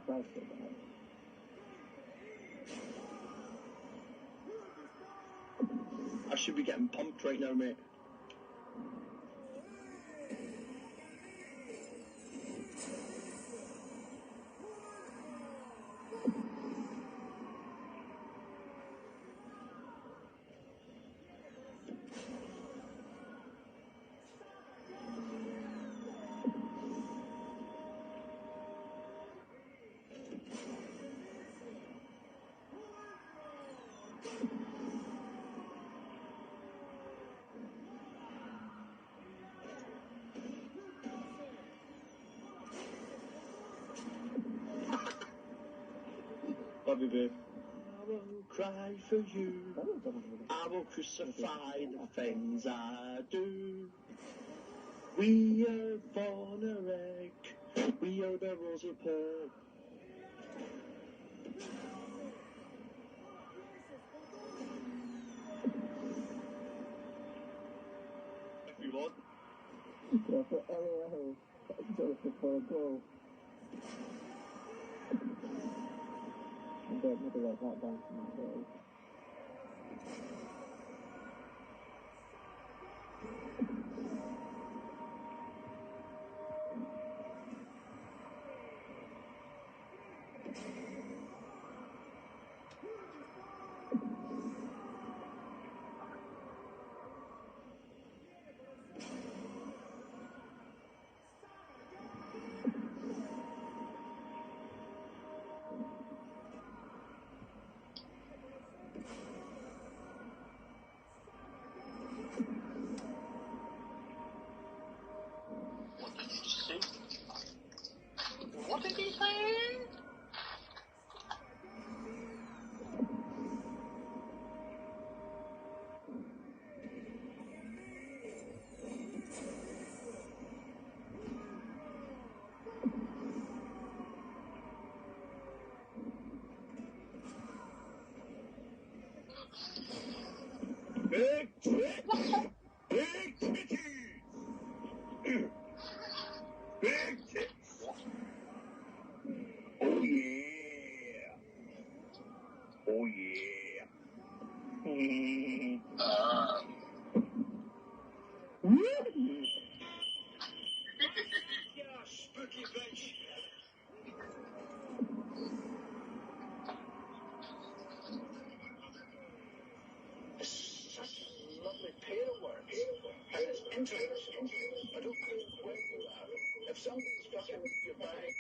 I should be getting pumped right now, mate. Love you, babe. I will cry for you. I will crucify the things I do. We are born a wreck. We are the Rosa Parks. If you want. Yeah, for LOL. Joseph for a goal. I don't really like that down from that goal. What did he say? Big tits! Big titties! Big tits! Oh yeah! Oh yeah! Yeah, spooky bitch! It's such a lovely pair of words. And it's interesting. I don't care where you are. If somebody's fucking with your bag,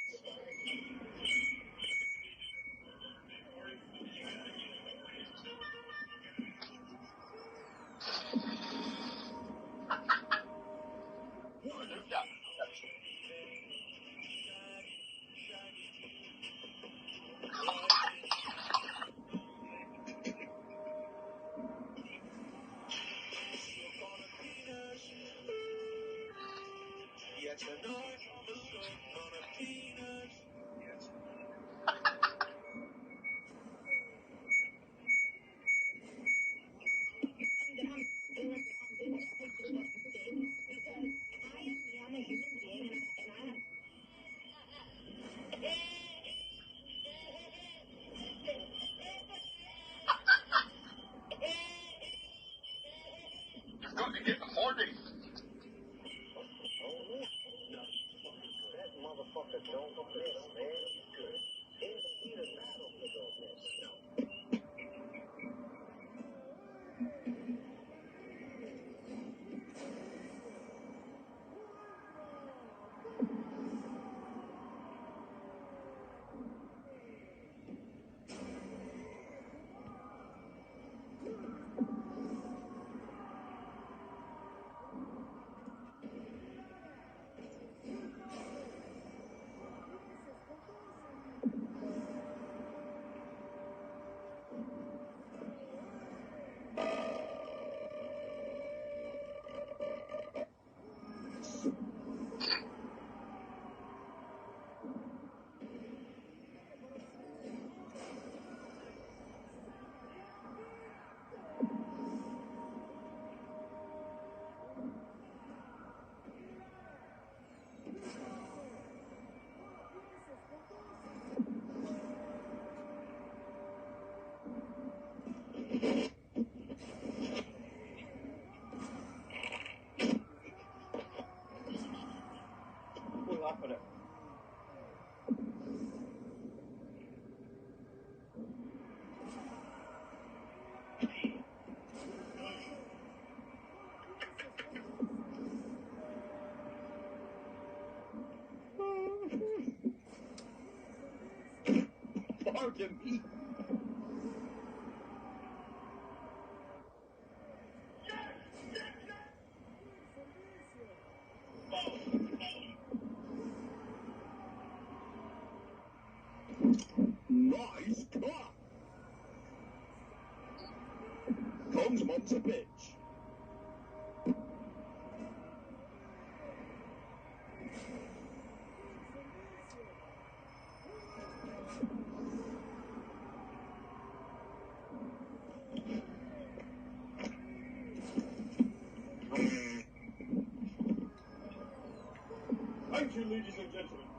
yeah, tonight I'm a son on a peanut. fucking beat. Nice cut. Tom's mom's a bitch. Thank you, ladies and gentlemen.